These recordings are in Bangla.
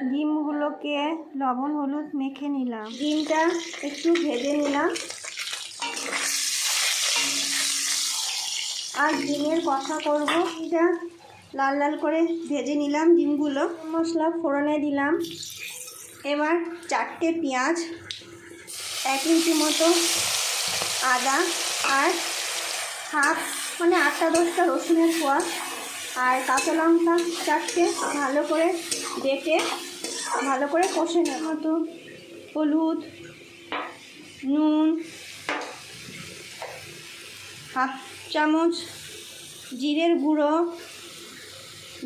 ডিমগুলোকে লবণ হলুদ মেখে নিলাম। ডিমটা একটু ভেজে নিলাম। আর ডিমের কষা করব। এটা লাল লাল করে ভেজে নিলাম ডিমগুলো। মশলা ফোড়নে দিলাম। এবার 4টে পেঁয়াজ, 1 ইঞ্চি মতো আদা আর হাফ 8-10টা রসুনের কোয়া আর কাঁচা লঙ্কা 4টে ভালো করে বেটে ভালো করে কষে নেওয়ার মতো হলুদ, নুন, হাফ চামচ জিরের গুঁড়ো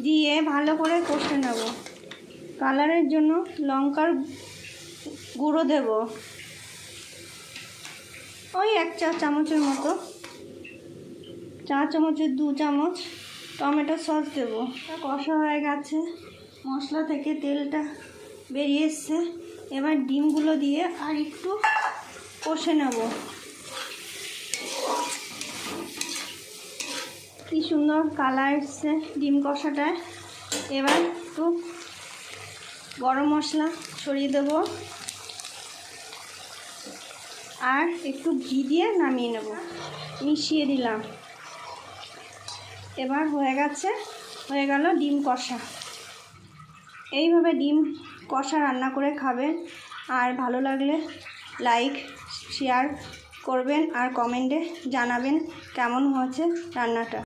দিয়ে ভালো করে কষে নেব। কালারের জন্য লঙ্কার গুঁড়ো দেব ওই 1 চা চামচের মতো। চা চামচের 2 চামচ টমেটো সস দেব। কষা হয়ে গেছে, মশলা থেকে তেলটা বেরিয়ে এসছে। এবার ডিমগুলো দিয়ে আর একটু কষে নেব। কি সুন্দর কালার এসছে ডিম কষাটায়। এবার একটু গরম মশলা ছড়িয়ে দেব আর একটু ঘি দিয়ে নামিয়ে নেব। মিশিয়ে দিলাম। এবার হয়ে গেল ডিম কষা। এইভাবে ডিম কষা রান্না করে খাবেন। আর ভালো লাগলে লাইক শেয়ার করবেন আর কমেন্টে জানাবেন কেমন হয়েছে রান্নাটা।